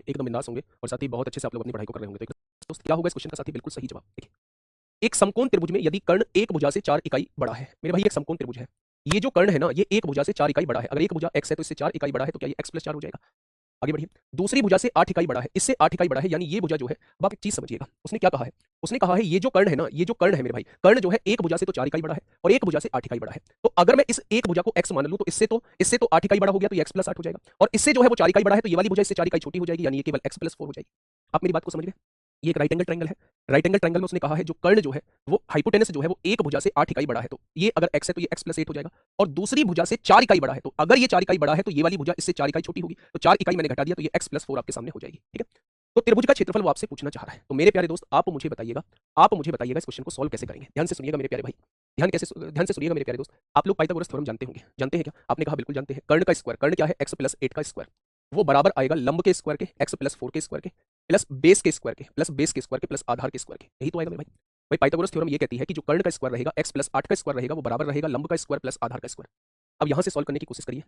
एकदम बिंदास होंगे और साथ ही बहुत अच्छे से आप लोग अपनी पढ़ाई को कर रहे होंगे। तो दोस्त क्या होगा इस क्वेश्चन का साथी बिल्कुल सही जवाब देखिए। एक समकोण त्रिभुज में यदि कर्ण एक भुजा से 4 इकाई बड़ा है, मेरे भाई एक समकोण त्रिभुज है, ये जो कर्ण है ना ये एक भुजा से 4 इकाई बड़ा है। अगर एक भुजा x है तो इससे 4 इकाई बड़ा है, तो क्या ये x + 4 हो जाएगा। आगे बढ़िए। दूसरी भुजा से 8 इकाई बड़ा है, इससे 8 इकाई बड़ा है, यानी ये भुजा जो है, अब आप एक चीज समझिएगा, उसने क्या कहा है, उसने कहा है ये जो कर्ण है ना, ये जो कर्ण है मेरे भाई, कर्ण जो है एक भुजा से तो 4 इकाई बड़ा है और एक भुजा से 8 इकाई बड़ा है। तो अगर मैं इस एक भुजा को x मान लूं तो इससे तो 8 इकाई बड़ा हो गया, तो ये x + 8 हो जाएगा, और इससे जो है वो 4 इकाई बड़ा है, तो ये वाली भुजा इससे 4 इकाई छोटी हो जाएगी, यानी ये केवल x + 4 हो जाएगी। आप मेरी बात को समझ गए। ये एक राइट एंगल ट्रायंगल है। राइट एंगल ट्रायंगल में उसने कहा है जो कर्ण जो है वो हाइपोटेनस जो है वो एक भुजा से 8 इकाई बड़ा है, तो ये अगर x है तो ये x + 8 हो जाएगा, और दूसरी भुजा से 4 इकाई बड़ा है, तो अगर ये 4 इकाई बड़ा है तो ये वाली भुजा इससे 4 इकाई छोटी होगी, तो 4 इकाई मैंने घटा दिया, तो ये x + 4 आपके सामने हो जाएगी। ठीक है, तो त्रिभुज का क्षेत्रफल वो आपसे पूछना चाह रहा है। तो मेरे प्यारे दोस्त आप मुझे बताइएगा इस क्वेश्चन को सॉल्व कैसे करेंगे। ध्यान से सुनिएगा मेरे प्यारे भाई, ध्यान से सुनिएगा मेरे प्यारे दोस्त। आप लोग पाइथागोरस थ्योरम जानते होंगे, जानते हैं क्या? आपने कहा बिल्कुल जानते हैं। कर्ण का स्क्वायर, कर्ण क्या है, x + 8 का स्क्वायर, वो बराबर आएगा लंब के स्क्वायर के, x + 4 के स्क्वायर के, प्लस बेस के स्क्वायर के, प्लस आधार के स्क्वायर के। यही तो आएगा मेरे भाई। भाई पाइथागोरस थ्योरम ये कहती है कि जो कर्ण का स्क्वायर रहेगा, x + 8 का स्क्वायर रहेगा, वो बराबर रहेगा लंब का स्क्वायर प्लस आधार का स्क्वायर। अब यहां से सॉल्व करने की कोशिश करिए।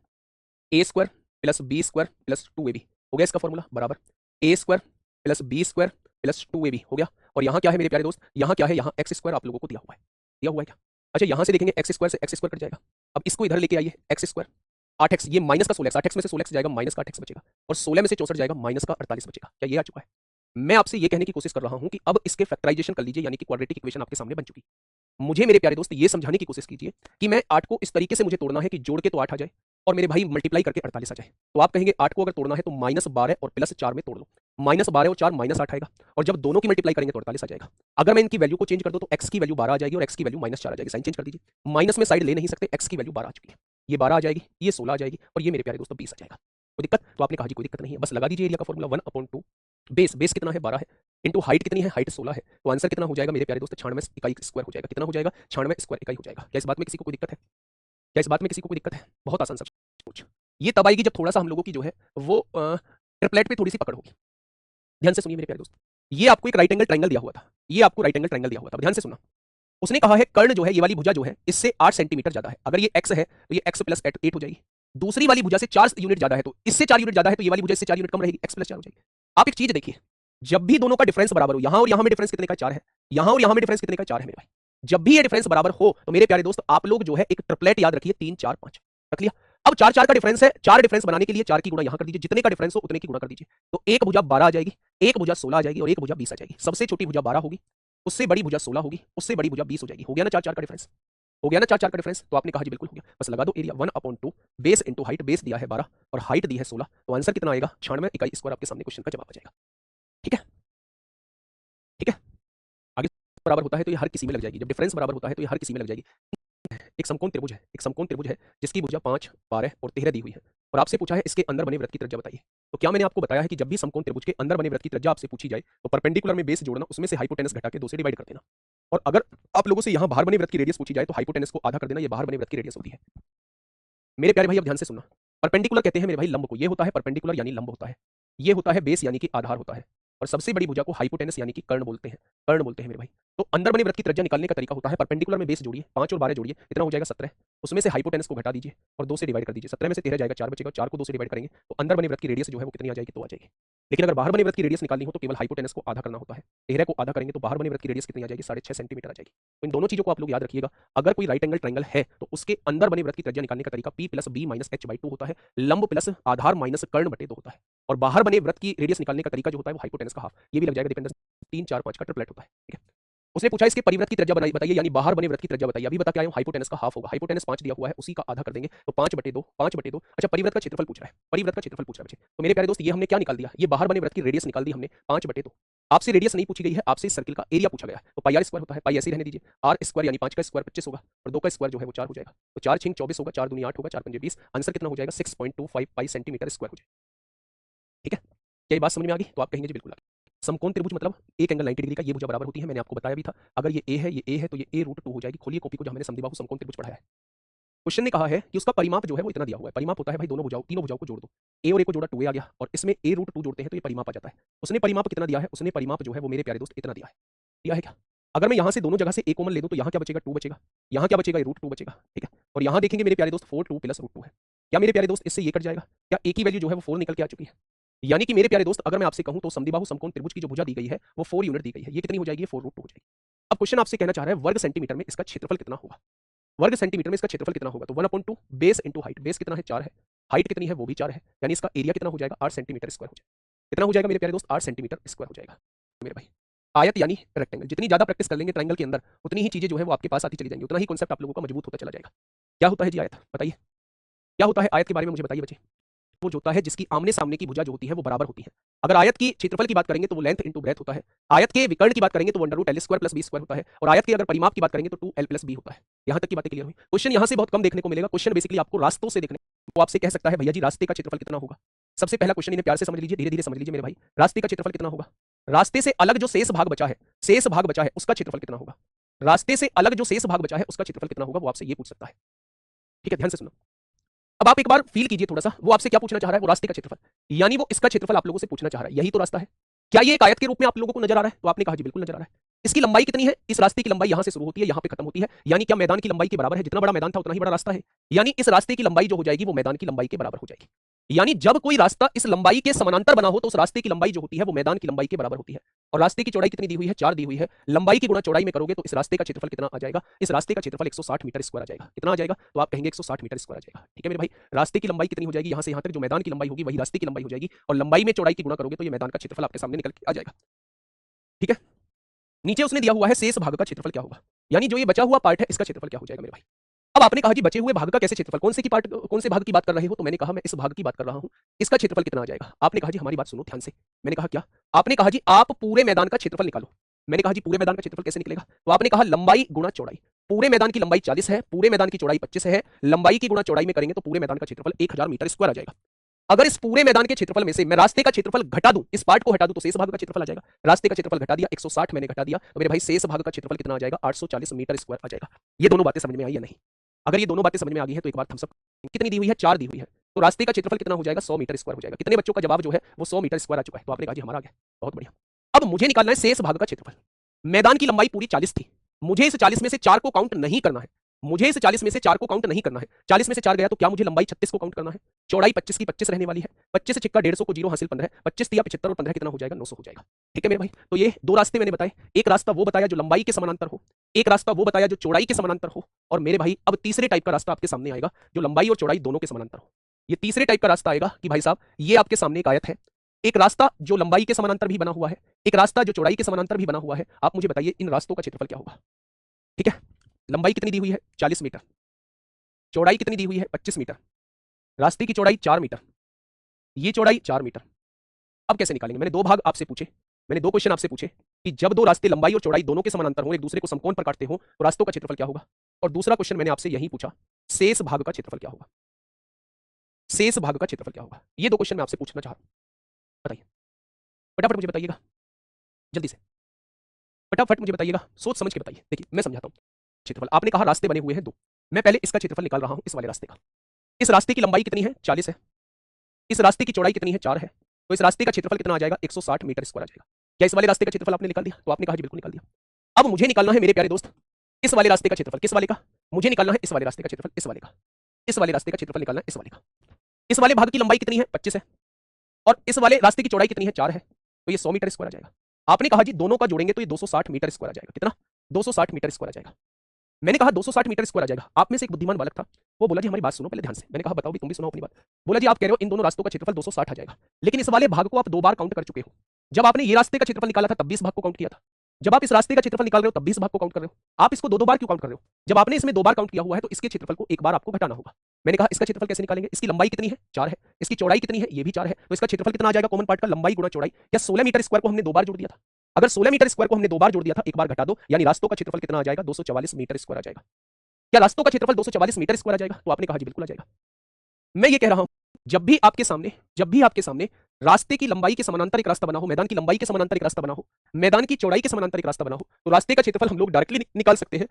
a square plus b square plus 2ab हो गया इसका फॉर्मूला, बराबर a square plus b square plus 2ab हो गया। और यहाँ क्या है मेरे प्यारे दोस्त, यहाँ क्या है, यहाँ एक्स स्क्वायर आप लोगों को दिया हुआ है, क्या? अच्छा, यहाँ से देखेंगे एक्स स्क्वायर से एक्स स्क्वायर कट जाएगा। अब इसको इधर लेके आइए, एक्स स्क्वायर 8x, ये माइनस का 16x, 8x में से 16x जाएगा, माइनस का 8x बचेगा, और 16 में से 64 जाएगा, माइनस का 48 बचेगा। क्या ये आ चुका है? मैं आपसे ये कहने की कोशिश कर रहा हूं कि अब इसके फैक्टराइजेशन कर लीजिए, यानी कि क्वाड्रेटिक इक्वेशन आपके सामने बन चुकी। मुझे मेरे प्यारे दोस्त ये समझाने की कोशिश कीजिए कि मैं 8 को इस तरीके से मुझे तोड़ना है कि जोड़ के तो 8 आ जाए और मेरे भाई मल्टीप्लाई करके 48 आ जाए। तो आप कहेंगे 8 को अगर तोड़ना है तो -12 और +4 में तोड़ लो, -12 और 4 -8 आएगा, और जब दोनों की मल्टीप्लाई करेंगे तो 48 आ जाएगा। अगर मैं इनकी वैल्यू को चेंज कर दूं तो x की वैल्यू 12 आ जाएगी और x की वैल्यू -4 आ जाएगी। साइन चेंज कर दीजिए, माइनस में साइड ले नहीं सकते, x की वैल्यू 12 आ चुकी है, ये 12 आ जाएगी, ये 16 आ जाएगी, और ये मेरे प्यारे दोस्तों 20 आ जाएगा। कोई दिक्कत? तो आपने कहा जी कोई दिक्कत नहीं है, बस लगा दीजिए एरिया का फॉर्मूला 1/2, बेस कितना है 12 है, इंटू हाइट कितनी है, हाइट 16 है, तो आंसर कितना हो जाएगा मेरे प्यारे दोस्त, 96 इकाई स्क्वायर हो जाएगा। कितना हो जाएगा? 96 स्क्वायर इकाई हो जाएगा। क्या इस बात में किसी को कोई दिक्कत है? क्या इस बात में किसी को कोई दिक्कत है? बहुत आसान सा कुछ, ये तब आएगी जब थोड़ा सा हम लोगों की जो है वो ट्रिपलेट पे थोड़ी सी पकड़ होगी। ध्यान से सुनिए मेरे प्यारे दोस्त, ये आपको एक राइट एंगल ट्रायंगल दिया हुआ था, ये आपको राइट एंगल ट्रायंगल दिया हुआ था, ध्यान से सुनना। उसने कहा है कर्ण जो है, ये वाली भुजा जो है इससे 8 सेंटीमीटर ज्यादा है, अगर ये x है तो ये x + 8 हो जाएगी। दूसरी वाली भुजा से 4 यूनिट ज्यादा है, तो इससे 4 यूनिट ज्यादा है, तो ये वाली भुजा इससे 4 यूनिट कम रहेगी, x + 4 हो जाएगी। आप एक चीज देखिए, जब भी दोनों का डिफरेंस बराबर हो, यहां और यहां में डिफरेंस कितने का 4 है, यहां और यहां में डिफरेंस कितने का 4 है मेरे भाई, जब भी ये डिफरेंस बराबर हो तो मेरे प्यारे दोस्त आप लोग जो है एक ट्रिपलेट याद रखिए, 3 4 5 रख लिया। अब 4 4 का डिफरेंस है, 4 डिफरेंस बनाने के लिए 4 की गुणा यहां कर दीजिए, जितने का डिफरेंस हो उतने की गुणा कर दीजिए, तो एक भुजा 12 आ जाएगी, एक भुजा 16 आ जाएगी और एक भुजा 20 आ जाएगी। सबसे छोटी भुजा 12 होगी, उससे बड़ी भुजा 16 होगी, उससे बड़ी भुजा 20 हो जाएगी। हो गया ना 4 4 का डिफरेंस, हो गया ना 4 4 का डिफरेंस। तो आपने कहा जी बिल्कुल हो गया, बस लगा दो area 1/2 base into height, base दिया है 12 और हाइट दी है 16, तो आंसर कितना आएगा, 96 इकाई स्क्वायर आपके सामने क्वेश्चन का जवाब आ जाएगा। ठीक है, ठीक है। आगे बराबर होता है तो ये हर किसी में लग जाएगी, जब डिफरेंस बराबर होता है तो ये हर किसी में लग जाएगी। एक समकोण त्रिभुज है, एक समकोण त्रिभुज है जिसकी भुजा 5 12 और 13 दी हुई है, और आपसे पूछा है इसके अंदर बने वृत्त की त्रिज्या बताइए। तो क्या मैंने आपको बताया है कि जब भी समकोण त्रिभुज के अंदर बने वृत्त की त्रिज्या आपसे पूछी जाए तो परपेंडिकुलर में बेस जोड़ना, उसमें से हाइपोटेनस घटा के 2 से डिवाइड कर देना, और अगर आप लोगों से यहां बाहर बने वृत्त की रेडियस पूछी जाए तो हाइपोटेनस को आधा कर देना, ये बाहर बने वृत्त की रेडियस होती है। मेरे प्यारे भाई अब ध्यान से सुनना, परपेंडिकुलर कहते हैं मेरे भाई लंब को, ये होता है परपेंडिकुलर यानी लंब होता है, ये होता है बेस यानी कि आधार होता है, और सबसे बड़ी भुजा को हाइपोटेनस यानी कि कर्ण बोलते हैं, कर्ण बोलते हैं मेरे भाई। तो अंदर बने वृत्त की त्रिज्या निकालने का तरीका होता है, परपेंडिकुलर में बेस जोड़िए, 5 और 12 जोड़िए, कितना हो जाएगा 17, उसमें से हाइपोटेनस को घटा दीजिए और 2 से डिवाइड कर दीजिए, 17 में से 13 जाएगा, 4 बचेगा, 4 को 2 से डिवाइड करेंगे तो अंदर बने वृत्त की रेडियस जो है वो कितनी आ जाएगी, तो आ जाएगी। लेकिन अगर बाहर बने वृत्त की रेडियस निकालनी हो तो केवल हाइपोटेनस को आधा करना होता है, 13 को आधा करेंगे तो बाहर बने वृत्त की रेडियस कितनी आ जाएगी, 6.5 सेंटीमीटर आ जाएगी। तो इन दोनों चीजों को आप लोग याद रखिएगा। अगर कोई राइट एंगल ट्रायंगल है तो उसके अंदर बने वृत्त की त्रिज्या निकालने का तरीका p + b - h/2 होता है, लंब प्लस आधार माइनस कर्ण बटे 2 होता है, और बाहर बने वृत्त की रेडियस निकालने का तरीका जो होता है वो हाइपोटेनस का हाफ, ये भी लग जाएगा डिपेंडेंस, 3 4 5 का ट्रिपलेट होता है। ठीक है, उसने पूछा इसके परिवृत्त की त्रिज्या बताइए, यानी बाहर बने वृत्त की त्रिज्या बताइए। अभी बता के आया हूं हाइपोटेनस का हाफ होगा, हाइपोटेनस 5 दिया हुआ है, उसी का आधा कर देंगे तो 5/2 5/2। अच्छा, परिवृत्त का क्षेत्रफल पूछ रहा है, परिवृत्त का क्षेत्रफल पूछ रहा है बच्चे। तो मेरे प्यारे दोस्त ये हमने क्या निकाल दिया, ये बाहर बने वृत्त की रेडियस निकाल दी हमने 5/2। आपसे रेडियस नहीं पूछी गई है, आपसे इस सर्किल का एरिया पूछा गया है, तो पाई r स्क्वायर होता है, पाई ऐसे ही रहने दीजिए, r स्क्वायर यानी 5 का स्क्वायर 25 होगा और 2 का स्क्वायर जो है वो 4 हो जाएगा, तो 4 6 24 होगा, 4 दूनी 8 होगा, 4 पंजे 20, आंसर कितना हो जाएगा 6.25 पाई सेंटीमीटर स्क्वायर हो जाएगा। ठीक है, क्या ये बात समझ में आ गई? तो आप कहेंगे जी बिल्कुल आ गई। समकोण त्रिभुज मतलब एक एंगल 90 डिग्री का, ये भुजा बराबर होती है, मैंने आपको बताया भी था। अगर ये ए है तो ये a√2 हो जाएगी। खोलिए कॉपी को जहां मैंने समद्विबाहु समकोण त्रिभुज पढ़ाया है। क्वेश्चन ने कहा है कि उसका परिमाप जो है वो इतना दिया हुआ है, परिमाप होता है भाई दोनों भुजाओं, तीनों भुजाओं को जोड़ दो, a और a को जोड़ा 2a आ गया, और इसमें a√2 जोड़ते हैं तो ये परिमाप आ जाता है। उसने परिमाप कितना दिया है, उसने परिमाप जो है वो मेरे प्यारे दोस्त इतना दिया है क्या? अगर मैं यहां से दोनों जगह से a कॉमन ले दूं तो यहां क्या बचेगा, 2 बचेगा, यहां क्या बचेगा, √2 बचेगा। ठीक है, और यहां देखेंगे मेरे प्यारे दोस्त 4 2 + √2 है। क्या मेरे प्यारे दोस्त इससे ये कट जाएगा? क्या a की वैल्यू जो है वो 4 निकल के आ चुकी है? यानी कि मेरे प्यारे दोस्त, अगर मैं आपसे कहूं तो समद्विबाहु समकोण त्रिभुज की जो भुजा दी गई है वो 4 यूनिट दी गई है। ये कितनी हो जाएगी? 4√2 हो जाएगी। अब क्वेश्चन आपसे कहना चाह रहा है वर्ग सेंटीमीटर में इसका क्षेत्रफल कितना होगा। वर्ग सेंटीमीटर में इसका क्षेत्रफल कितना होगा? तो 1/2 बेस इंटू हाइट। बेस कितना है? 4 है। हाइट कितनी है? वो भी 4 है। यानी इसका एरिया कितना हो जाएगा? 8 सेंटीमीटर स्क्वायर हो जाएगा। कितना हो जाएगा मेरे प्यारे दोस्त? 8 सेंटीमीटर स्क्वायर हो जाएगा मेरे भाई। आयत यानी रेक्टेंगल। जितनी ज्यादा प्रैक्टिस कर लेंगे ट्रायंगल के अंदर, उतनी ही चीजें जो है वो आपके पास आती चली जाएंगी, उतना ही कॉन्सेप्ट आप लोगों का मजबूत होता चला जाएगा। क्या होता है जी आयत? बताइए क्या होता है आयत के बारे में मुझे बताइए बच्चे। वो जो होता है जिसकी आमने सामने की भुजा जो होती है वो बराबर होती है। अगर आयत की क्षेत्रफल की बात करेंगे तो वो लेंथ इंटू ब्रेथ होता है। आयत के विकर्ण की बात करेंगे तो √L² + B² होता है। और आयत के अगर परिमाप की बात करेंगे तो 2L + B होता है। यहां तक की बातें क्लियर हुई। क्वेश्चन यहां से बहुत कम देखने को मिलेगा। क्वेश्चन बेसिकली आपको रास्तों से देखने को आपसे कह सकता है भैया जी रास्ते का क्षेत्रफल कितना होगा। सबसे पहला क्वेश्चन इन्हें प्यार से समझ लीजिए, धीरे धीरे समझ लीजिए मेरे भाई। रास्ते का क्षेत्रफल कितना होगा? रास्ते से अलग जो शेष भाग बचा है, शेष भाग बचा है उसका क्षेत्रफल कितना होगा। रास्ते से अलग जो शेष भाग बचा है उसका क्षेत्रफल कितना होगा, वो आपसे ये पूछ सकता है। ठीक है, ध्यान से सुनो। अब आप एक बार फील कीजिए थोड़ा सा, वो आपसे क्या पूछना चाह रहा है? वो रास्ते का क्षेत्रफल, यानी वो इसका क्षेत्रफल आप लोगों से पूछना चाह रहा है। यही तो रास्ता है। क्या ये एक आयत के रूप में आप लोगों को नजर आ रहा है? तो आपने कहा जी बिल्कुल नजर आ रहा है। इसकी लंबाई कितनी है? इस रास्ते की लंबाई यहां से शुरू होती है, यहां पे खत्म होती है। यानी क्या मैदान की लंबाई के बराबर है? जितना बड़ा मैदान था उतना ही बड़ा रास्ता है। यानी इस रास्ते की लंबाई जो हो जाएगी वो मैदान की लंबाई के बराबर हो जाएगी। यानी जब कोई रास्ता इस लंबाई के समानांतर बना हो तो उस रास्ते की लंबाई जो होती है वो मैदान की लंबाई के बराबर होती है। और रास्ते की चौड़ाई कितनी दी हुई है? 4 दी हुई है। लंबाई की गुणा चौड़ाई में करोगे तो इस रास्ते का क्षेत्रफल कितना आ जाएगा? इस रास्ते का क्षेत्रफल 160 मीटर स्क्वायर आ जाएगा। कितना आ जाएगा? तो आप कहेंगे 160 मीटर स्क्वायर आ जाएगा। ठीक है मेरे भाई, रास्ते की लंबाई कितनी हो जाएगी? यहां से यहां तक जो मैदान की लंबाई होगी वही रास्ते की लंबाई हो जाएगी, और लंबाई में चौड़ाई की गुणा करोगे तो ये मैदान का क्षेत्रफल आपके सामने निकल के आ जाएगा। ठीक है, नीचे उसने दिया हुआ है शेष भाग का क्षेत्रफल क्या होगा, यानी जो ये बचा हुआ पार्ट है इसका क्षेत्रफल क्या हो जाएगा मेरे भाई। अब आपने कहा जी बचे हुए भाग का कैसे क्षेत्रफल, कौन से भाग की बात कर रहे हो? तो मैंने कहा मैं इस भाग की बात कर रहा हूं। इसका क्षेत्रफल कितना आ जाएगा? आपने कहा जी हमारी बात सुनो ध्यान से। मैंने कहा क्या? आपने कहा जी आप पूरे मैदान का क्षेत्रफल निकालो। मैंने कहा जी पूरे मैदान का क्षेत्रफल कैसे निकलेगा? तो आपने कहा लंबाई गुणा चौड़ाई। पूरे मैदान की लंबाई 40 है, पूरे मैदान की चौड़ाई 25 है। लंबाई की गुणा चौड़ाई में करेंगे तो पूरे मैदान का क्षेत्रफल 1000 मीटर स्क्वायर आ जाएगा। अगर इस पूरे मैदान के क्षेत्रफल में से मैं रास्ते का क्षेत्रफल घटा दूं, इस पार्ट को हटा दूं, तो शेष भाग का क्षेत्रफल आ जाएगा। रास्ते का क्षेत्रफल घटा दिया, 160 मैंने घटा दिया, तो मेरे भाई शेष भाग का क्षेत्रफल कितना आ जाएगा? 840 मीटर स्क्वायर आ जाएगा। ये दोनों बातें समझ में आई या नहीं? अगर ये दोनों बातें समझ में आ गई है तो एक बार थम्स अप। कितनी दी हुई है? 4 दी हुई है। तो रास्ते का क्षेत्रफल कितना हो जाएगा? 100 मीटर स्क्वायर हो जाएगा। कितने बच्चों का जवाब जो है वो 100 मीटर स्क्वायर आ चुका है। तो आपने कहा जी हमारा आ गया, बहुत बढ़िया। अब मुझे निकालना है शेष भाग का क्षेत्रफल। मैदान की लंबाई पूरी 40 थी, मुझे इस 40 में से 4 को काउंट नहीं करना है। मुझे इस 40 में से 4 को काउंट नहीं करना है। 40 में से 4 गया तो क्या मुझे लंबाई 36 को काउंट करना है? चौड़ाई 25 की 25 रहने वाली है। 25 से छिक्का 150 को 0 हासिल 15, 25 दिया 75 और 15 कितना हो जाएगा? 900 हो जाएगा। ठीक है मेरे भाई, तो ये दो रास्ते मैंने बताए। एक रास्ता वो बताया जो लंबाई के समानांतर हो, एक रास्ता वो बताया जो चौड़ाई के समानांतर हो। और मेरे भाई अब तीसरे टाइप का रास्ता आपके सामने आएगा जो लंबाई और चौड़ाई दोनों के समानांतर हो। ये तीसरे टाइप का रास्ता आएगा कि भाई साहब ये आपके सामने एक आयत है, एक रास्ता जो लंबाई के समानांतर भी बना हुआ है, एक रास्ता जो चौड़ाई के समानांतर भी बना हुआ है। आप मुझे बताइए इन रास्तों का क्षेत्रफल क्या होगा। ठीक है, लंबाई कितनी दी हुई है? 40 मीटर। चौड़ाई कितनी दी हुई है? 25 मीटर। रास्ते की चौड़ाई 4 मीटर, ये चौड़ाई 4 मीटर। अब कैसे निकालेंगे? मैंने दो भाग आपसे पूछे, मैंने दो क्वेश्चन आपसे पूछे कि जब दो रास्ते लंबाई और चौड़ाई दोनों के समानांतर हो, एक दूसरे को समकोण पर काटते हो, तो रास्तों का क्षेत्रफल क्या होगा। और दूसरा क्वेश्चन मैंने आपसे यही पूछा, शेष भाग का क्षेत्रफल क्या होगा। शेष भाग का क्षेत्रफल क्या होगा? ये दो क्वेश्चन मैं आपसे पूछना चाह रहा हूं, बताइए फटाफट मुझे बताइएगा, जल्दी से फटाफट मुझे बताइएगा, सोच समझ के बताइए। देखिए मैं समझाता हूं। क्षेत्रफल आपने कहा रास्ते बने हुए हैं दो, मैं पहले इसका क्षेत्रफल निकाल रहा हूं, इस वाले रास्ते का। इस रास्ते की लंबाई कितनी है? 40 है। इस रास्ते की चौड़ाई कितनी है? 4 है। तो इस रास्ते का क्षेत्रफल कितना आ जाएगा? 160 मीटर स्क्वायर आ जाएगा। क्या इस वाले रास्ते का क्षेत्रफल आपने निकाल दिया? तो आपने कहा जी बिल्कुल निकाल दिया। अब मुझे निकालना है मेरे प्यारे दोस्त इस वाले रास्ते का क्षेत्रफल। किस वाले का? मुझे निकालना है इस वाले रास्ते का क्षेत्रफल, इस वाले का। इस वाले रास्ते का क्षेत्रफल निकालना है इस वाले का। इस वाले भाग की लंबाई कितनी है? 25 है। और इस वाले रास्ते की चौड़ाई कितनी है? 4 है। तो ये 100 मीटर स्क्वायर आ जाएगा। आपने कहा जी दोनों का जोड़ेंगे तो ये 260 मीटर स्क्वायर आ जाएगा। कितना? 260 मीटर स्क्वायर आ जाएगा। मैंने कहा 260 मीटर स्क्वायर आ जाएगा। आप में से एक बुद्धिमान बालक था, वो बोला जी हमारी बात सुनो पहले ध्यान से। मैंने कहा बताओ भी, तुम भी सुनो अपनी बात। बोला जी आप कह रहे हो इन दोनों रास्तों का क्षेत्रफल 260 आ जाएगा, लेकिन इस वाले भाग को आप 2 बार काउंट कर चुके हो। जब आपने ये रास्ते का क्षेत्रफल निकाला था तब भी इस भाग को काउंट किया था, जब आप इस रास्ते का क्षेत्रफल निकाल रहे हो तब भी इस भाग को काउंट कर रहे हो। आप इसको 2 बार क्यों काउंट कर रहे हो? जब आपने इसमें 2 बार काउंट किया हुआ है तो इसके क्षेत्रफल को एक बार आपको घटाना होगा। मैंने कहा इसका क्षेत्रफल कैसे निकालेंगे? इसकी लंबाई कितनी है? 4 है। इसकी चौड़ाई कितनी है? ये भी 4 है। तो इसका क्षेत्रफल कितना आ जाएगा? कॉमन पार्ट का लंबाई गुणा चौड़ाई, या 16 मीटर स्क्वायर को हमने 2 बार जोड़ दिया था। अगर 16 मीटर स्क्वायर को हमने 2 बार जोड़ दिया था, एक बार घटा दो, यानी रास्तों का क्षेत्रफल कितना आ जाएगा? 244 मीटर स्क्वायर आ जाएगा। क्या रास्तों का क्षेत्रफल 244 मीटर स्क्वायर आ जाएगा? तो आपने कहा जी बिल्कुल आ जाएगा। मैं ये कह रहा हूं जब भी आपके सामने रास्ते की लंबाई के समानांतर एक रास्ता बना हो, मैदान की लंबाई के समानांतर एक रास्ता बना हो, मैदान की चौड़ाई के समानांतर एक रास्ता बना हो, तो रास्ते का क्षेत्रफल हम लोग डायरेक्टली निकाल सकते हैं।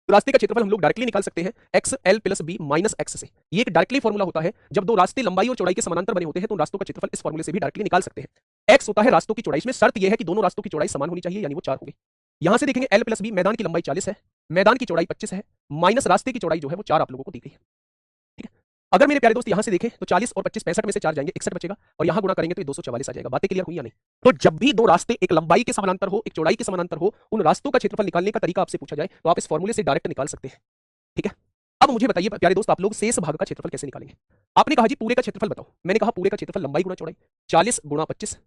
रास्ते का क्षेत्रफल हम लोग डायरेक्टली निकाल सकते हैं XL + B - X से। ये एक डायरेक्टली फॉर्मूला होता है। जब दो रास्ते लंबाई और चौड़ाई के समानांतर बने होते हैं तो रास्तों का क्षेत्रफल इस फॉर्मूले से भी डायरेक्टली निकाल सकते हैं। X होता है रास्तों की चौड़ाई, इसमें शर्त यह है कि दोनों रास्तों की चौड़ाई समान होनी चाहिए, यानी वो 4 होगी। यहां से देखेंगे L + B, मैदान की लंबाई 40 है, मैदान की चौड़ाई 25 है, माइनस रास्ते की चौड़ाई जो है वो 4 आप लोगों को दी गई है। ठीक है, अगर मेरे प्यारे दोस्त यहां से देखें तो 40 और 25 65 में से 4 जाएंगे 61 बचेगा और यहां गुणा करेंगे तो ये 244 आ जाएगा। बातें क्लियर हुई या नहीं? तो जब भी दो रास्ते एक लंबाई के समानांतर हो एक चौड़ाई के समानांतर हो उन रास्तों का क्षेत्रफल निकालने का तरीका आपसे पूछा जाए तो आप इस फॉर्मूले से डायरेक्ट निकाल सकते हैं। ठीक है, अब मुझे बताइए प्यारे दोस्त आप लोग शेष भाग का क्षेत्रफल कैसे निकालेंगे? आपने कहा जी पूरे का क्षेत्रफल बताओ, मैंने कहा पूरे का क्षेत्रफल लंबाई गुणा चौड़ाई 40 गुणा 25।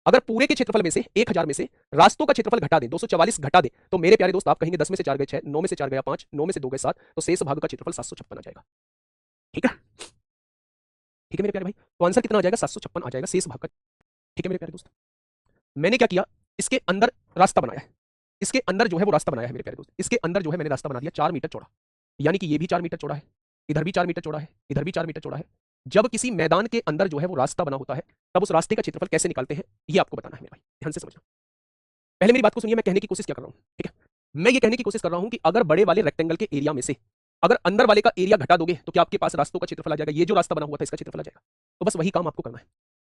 अगर पूरे के क्षेत्रफल में से 1000 में से रास्तों का क्षेत्रफल घटा दें 244 घटा दें तो मेरे प्यारे दोस्त आप कहेंगे 10 में से 4 गए 6, 9 में से 4 गया 5, 9 में से 2 गए 7, तो शेष भाग का क्षेत्रफल 756 आ जाएगा। ठीक है, ठीक है मेरे प्यारे भाई, तो आंसर कितना आ जाएगा? 756 आ जाएगा शेष भाग का। ठीक है मेरे प्यारे दोस्त, मैंने क्या किया, इसके अंदर रास्ता बनाया है, इसके अंदर जो है वो रास्ता बनाया है मेरे प्यारे दोस्त, इसके अंदर जो है मैंने रास्ता बना दिया 4 मीटर चौड़ा, यानी कि ये भी 4 मीटर चौड़ा है, इधर भी 4 मीटर चौड़ा है, इधर भी 4 मीटर चौड़ा है। जब किसी मैदान के अंदर जो है वो रास्ता बना होता है तब उस रास्ते का क्षेत्रफल कैसे निकालते हैं ये आपको बताना है मेरे भाई, ध्यान से समझना। पहले मेरी बात को सुनिए, मैं कहने की कोशिश क्या कर रहा हूं। ठीक है, मैं ये कहने की कोशिश कर रहा हूं कि अगर बड़े वाले रेक्टेंगल के एरिया में से अगर अंदर वाले का एरिया घटा दोगे तो क्या आपके पास रास्तों का क्षेत्रफल आ जाएगा? ये जो रास्ता बना हुआ था इसका क्षेत्रफल आ जाएगा। तो बस वही काम आपको करना है।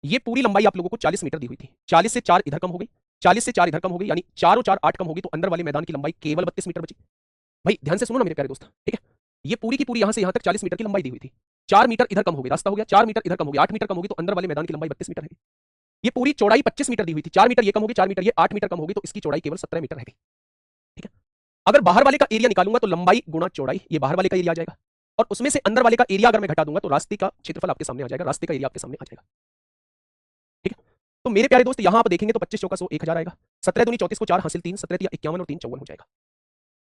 ये पूरी लंबाई आप लोगों को 40 मीटर दी हुई थी, 40 से 4 इधर कम हो गई, 40 से 4 इधर कम हो गई, यानी 4 और 4 8 कम होगी, तो अंदर वाले मैदान की लंबाई केवल 32 मीटर बची। भाई ध्यान से सुनो ना मेरे प्यारे दोस्त। ठीक है, ये पूरी की पूरी यहां से यहां तक 40 मीटर की लंबाई दी हुई थी, 4 मीटर इधर कम हो गई, रास्ता हो गया 4 मीटर इधर कम हो गया, 8 मीटर कम होगी, तो अंदर वाले मैदान की लंबाई 32 मीटर है। ये पूरी चौड़ाई 25 मीटर दी हुई थी, 4 मीटर ये कम होगी, 4 मीटर ये 8 मीटर कम होगी, तो इसकी चौड़ाई केवल 17 मीटर है। ठीक है, अगर बाहर वाले का एरिया निकालूंगा तो लंबाई गुणा चौड़ाई, ये बाहर वाले का एरिया आ जाएगा, और उसमें से अंदर वाले का एरिया अगर मैं घटा दूंगा तो रास्ते का क्षेत्रफल आपके सामने आ जाएगा, रास्ते का एरिया आपके सामने आ जाएगा। ठीक है, तो मेरे प्यारे दोस्त यहां आप देखेंगे तो 25 चौका 100 1000 आएगा, 17 दूनी 34 को 4 हासिल 3, 17 तिया 51 और 3 54 हो जाएगा।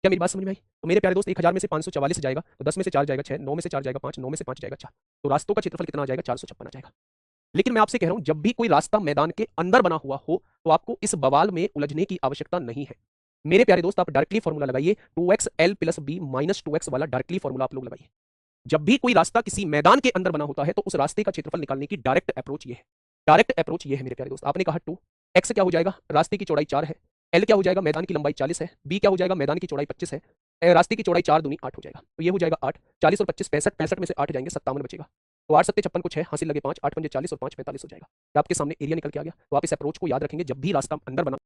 क्या मेरी बात समझ में आई? तो मेरे प्यारे दोस्त 1000 में से 544 जाएगा तो 10 में से 4 जाएगा 6, 9 में से 4 जाएगा 5, 9 में से 5 जाएगा 4, तो रास्तों का क्षेत्रफल कितना आ जाएगा? 456 आ जाएगा। लेकिन मैं आपसे कह रहा हूं जब भी कोई रास्ता मैदान के अंदर बना हुआ हो तो आपको इस बवाल में उलझने की आवश्यकता नहीं है। मेरे प्यारे दोस्त आप डायरेक्टली फॉर्मूला लगाइए, 2xl + b - 2x वाला डायरेक्टली फॉर्मूला आप लोग लगाइए। जब भी कोई रास्ता किसी मैदान के अंदर बना होता है तो उस रास्ते का क्षेत्रफल निकालने की डायरेक्ट अप्रोच ये है, डायरेक्ट अप्रोच ये है मेरे प्यारे दोस्त। आपने कहा 2 x क्या हो जाएगा? रास्ते की चौड़ाई 4 है, l क्या हो जाएगा? मैदान की लंबाई 40 है, b क्या हो जाएगा? मैदान की चौड़ाई 25 है, रास्ते की चौड़ाई 4 दूनी 8 हो जाएगा, तो ये हो जाएगा 8, 40 और 25 65, 65 में से 8 जाएंगे 57 बचेगा, तो 8 7 56 को 6 हासिल लगे 5, 8 5 40 और 5 45 हो जाएगा। तो आपके सामने एरिया निकल के आ गया। तो आप इस अप्रोच को याद रखेंगे, जब भी रास्ता अंदर बना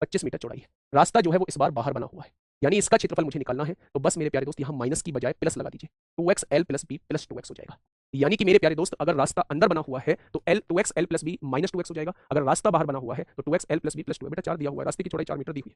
25 मीटर चौड़ाई है, रास्ता जो है वो इस बार बाहर बना हुआ है, यानी इसका क्षेत्रफल मुझे निकालना है, तो बस मेरे प्यारे दोस्त यहाँ माइनस की बजाय प्लस लगा दीजिए, 2xl + b + 2x हो जाएगा। यानी कि मेरे प्यारे दोस्त अगर रास्ता अंदर बना हुआ है तो 2xl + b - 2x हो जाएगा, अगर रास्ता बाहर बना हुआ है तो 2xl + b + 2 बेटा 4 दिया हुआ है, रास्ते की चौड़ाई 4 मीटर दी हुई है।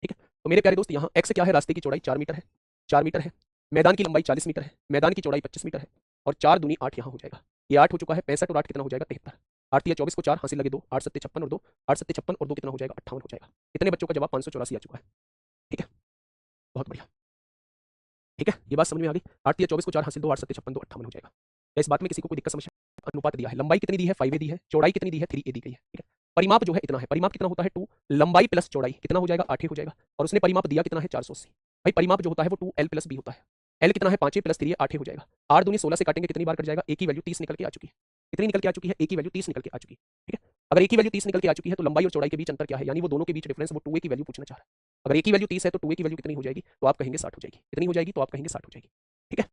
ठीक है, तो मेरे प्यारे दोस्त यहाँ x क्या है? रास्ते की चौड़ाई 4 मीटर है, 4 मीटर है, मैदान की लंबाई 40 मीटर है, मैदान की चौड़ाई 25 मीटर है, और 4 दूनी 8 यहाँ हो जाएगा, ये 8 हो चुका है, 65 और 8 कितना हो जाएगा? 73, 8 तिया 24 को 4 हासिल लगे 2, 8 7 56 और 2, 8 7 56 और 2 कितना हो जाएगा? 58 हो जाएगा। इतने बच्चों का जवाब 584 आ चुका है। ठीक है, बहुत बढ़िया। ठीक है, ये बात समझ में आ गई? 8 तिया 24 को 4 हासिल 2, 8 7 56 2 58 हो जाएगा। क्या इस बात में किसी को कोई दिक्कत समस्या? अनुपात दिया है, लंबाई कितनी दी है? 5a दी है, चौड़ाई कितनी दी है? 3a दी गई है। ठीक है, परिमाप जो है इतना है, परिमाप कितना होता है? 2, लंबाई प्लस चौड़ाई कितना हो जाएगा? 8a हो जाएगा, और उसने परिमाप दिया कितना है? 480। भाई परिमाप जो होता है वो 2l + b होता है, l कितना है? 5a + 3a 8a हो जाएगा, 8 दूनी 16 से काटेंगे कितनी बार कट जाएगा? a की वैल्यू 30 निकल के आ चुकी है, कितनी निकल के आ चुकी है? a की वैल्यू 30 निकल के आ चुकी है। ठीक है, अगर a की वैल्यू 30 निकल के आ चुकी है तो लंबाई और चौड़ाई के बीच अंतर क्या है? यानी वो दोनों के बीच डिफरेंस, वो 2a की वैल्यू पूछना चाह रहा है। अगर a की वैल्यू 30 है तो 2a की वैल्यू कितनी हो जाएगी? तो आप कहेंगे 60 हो जाएगी, कितनी हो जाएगी? तो आप कहेंगे 60 हो जाएगी।